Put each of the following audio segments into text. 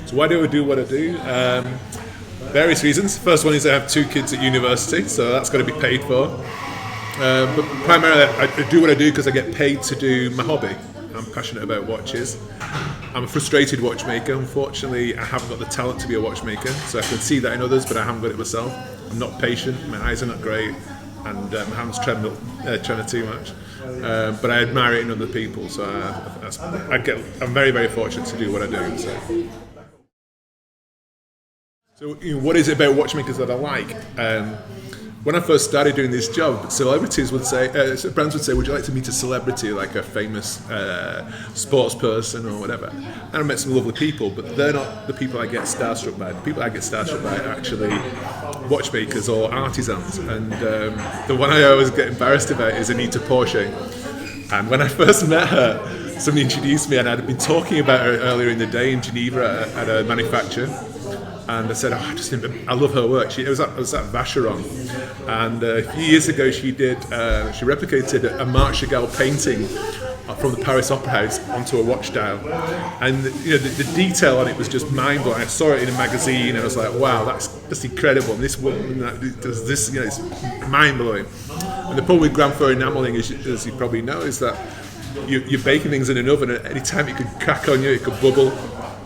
So why do I do what I do? Various reasons. First one is I have 2 kids at university, so that's got to be paid for. But primarily I do what I do because I get paid to do my hobby. I'm passionate about watches. I'm a frustrated watchmaker. Unfortunately, I haven't got the talent to be a watchmaker, so I can see that in others, but I haven't got it myself. I'm not patient, my eyes are not great, and my hands tremble too much. But I admire it in other people, so I'm very, very fortunate to do what I do. So what is it about watchmakers that I like? When I first started doing this job, celebrities would say, brands would say, would you like to meet a celebrity, like a famous sports person or whatever? And I met some lovely people, but they're not the people I get starstruck by. The people I get starstruck by are actually watchmakers or artisans. And the one I always get embarrassed about is Anita Porchet. And when I first met her, somebody introduced me, and I'd been talking about her earlier in the day in Geneva at a manufacturer. And I said, I love her work. It was at Vacheron, and a few years ago she replicated a Marc Chagall painting from the Paris Opera House onto a watch dial, and the detail on it was just mind blowing. I saw it in a magazine, and I was like, wow, that's incredible. And this woman does this, it's mind blowing. And the problem with Grand Feu enameling, as you probably know, is that you're baking things in an oven, and any time it could crack on you, it could bubble.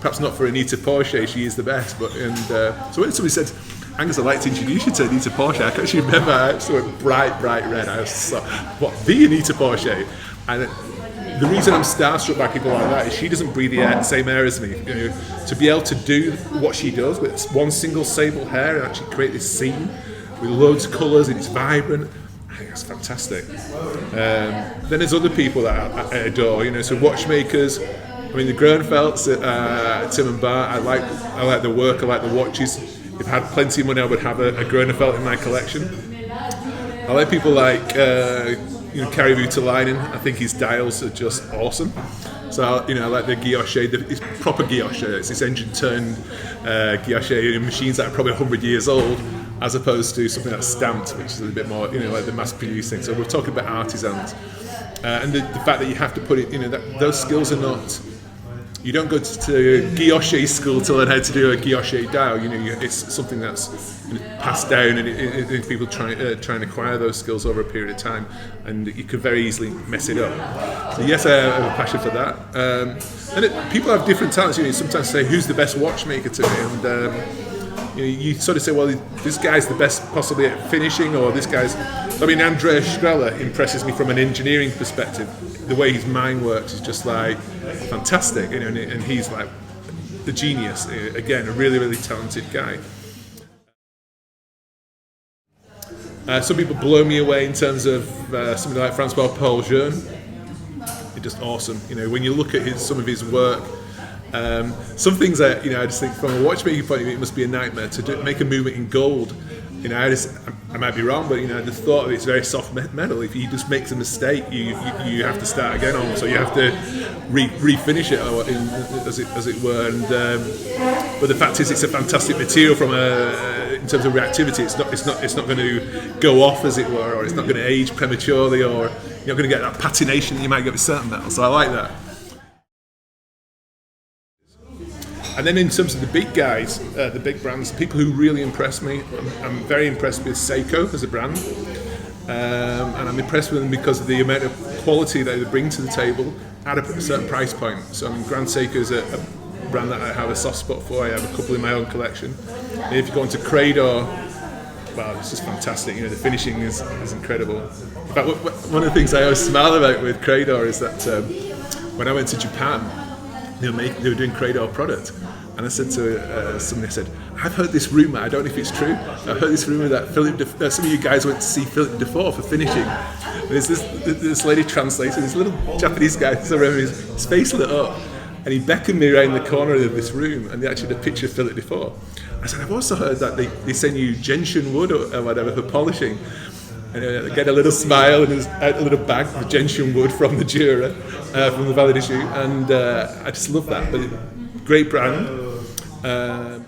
Perhaps not for Anita Porchet, she is the best. But so when somebody said, Angus, I'd like to introduce you to Anita Porchet, I can actually remember I saw it bright red. I was like, what, the Anita Porchet? And the reason I'm starstruck by people like that is she doesn't breathe the same air as me. To be able to do what she does with one single sable hair and actually create this scene with loads of colours and it's vibrant, I think that's fantastic. Then there's other people that I adore, so watchmakers. I mean, the Groenfelds, Tim and Bart, I like the work, I like the watches. If I had plenty of money, I would have a Groenefeld in my collection. I like people like Kari Voutilainen. I think his dials are just awesome. So I like the guilloche, it's proper guilloche. It's this engine-turned guilloche machines that are probably 100 years old, as opposed to something that's stamped, which is a little bit more, like the mass-produced thing. So we're talking about artisans. And the fact that you have to put it, that those skills are not. You don't go to guilloche school to learn how to do a guilloche dial. It's something that's passed down, and people try and acquire those skills over a period of time, and you could very easily mess it up. So yes, I have a passion for that. People have different talents. Sometimes say, who's the best watchmaker to me? And you sort of say, well, this guy's the best possibly at finishing, or this guy's. Andrea Schreller impresses me from an engineering perspective. The way his mind works is just like fantastic, and he's like a genius. Again, a really, really talented guy. Some people blow me away in terms of somebody like Francois Paul Jeune. He's just awesome. When you look at some of his work, some things that I just think from a watchmaking point of view, it must be a nightmare to make a movement in gold. I might be wrong, but the thought of it's very soft metal. If he just makes a mistake, you have to start again almost, so you have to refinish it, as it were. And but the fact is, it's a fantastic material in terms of reactivity. It's not going to go off, as it were, or it's not going to age prematurely, or you're not going to get that patination that you might get with certain metals. So I like that. And then in terms of the big guys, the big brands, people who really impress me, I'm very impressed with Seiko as a brand. And I'm impressed with them because of the amount of quality that they bring to the table at a certain price point. So Grand Seiko is a brand that I have a soft spot for. I have a couple in my own collection. And if you go into Credor, wow, it's just fantastic. The finishing is incredible. In fact, one of the things I always smile about with Credor is that when I went to Japan, they were doing Credor product, and I said to somebody, I said, I've heard this rumour, I don't know if it's true, I've heard this rumour that some of you guys went to see Philippe Dufour for finishing. And there's this lady translator, this little Japanese guy, so I remember his face lit up, and he beckoned me around the corner of this room, and they actually had a picture of Philippe Dufour. I said, I've also heard that they send you gentian wood or whatever for polishing. And I get a little smile and a little bag of gentian wood from the Jura, from the Valley du Joux, and I just love that. But great brand. And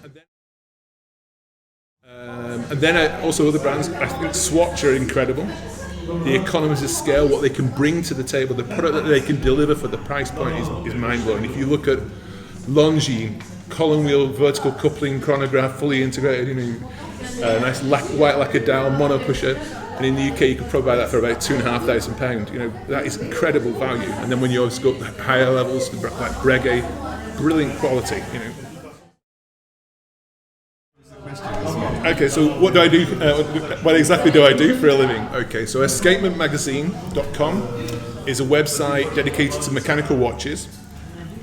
then also other brands, I think Swatch are incredible. The economies of scale, what they can bring to the table, the product that they can deliver for the price point is mind-blowing. If you look at Longines, column wheel, vertical coupling, chronograph, fully integrated, nice white lacquered dial, mono pusher. And in the UK, you could probably buy that for about £2,500. That is incredible value. And then when you also go higher levels, like Breguet, brilliant quality. Okay, so what do I do? What exactly do I do for a living? Okay, so escapementmagazine.com is a website dedicated to mechanical watches.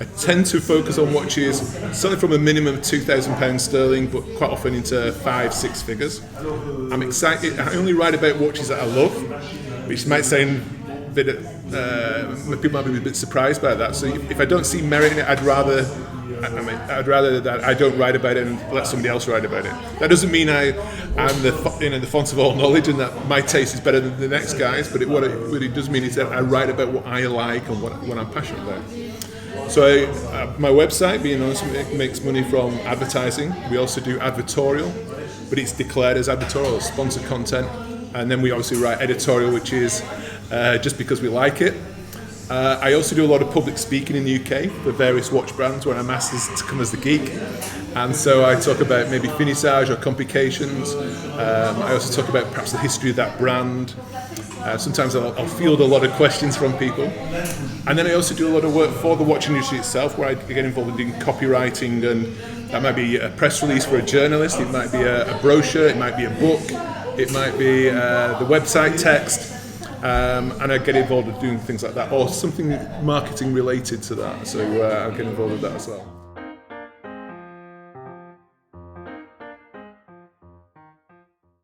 I tend to focus on watches certainly from a minimum of £2,000 sterling, but quite often into 5-6 figures. I'm excited. I only write about watches that I love, which might sound a bit. People might be a bit surprised by that. So if I don't see merit in it, I'd rather that I don't write about it and let somebody else write about it. That doesn't mean I'm the font of all knowledge and that my taste is better than the next guy's. But what it really does mean is that I write about what I like and what I'm passionate about. So my website, being honest, makes money from advertising. We also do advertorial, but it's declared as advertorial, sponsored content. And then we obviously write editorial, which is just because we like it. I also do a lot of public speaking in the UK for various watch brands when I'm asked to come as the geek. And so I talk about maybe finissage or complications. I also talk about perhaps the history of that brand. Sometimes I'll field a lot of questions from people. And then I also do a lot of work for the watch industry itself, where I get involved in copywriting, and that might be a press release for a journalist, it might be a brochure, it might be a book, it might be the website text, and I get involved with doing things like that, or something marketing related to that, so I get involved with that as well.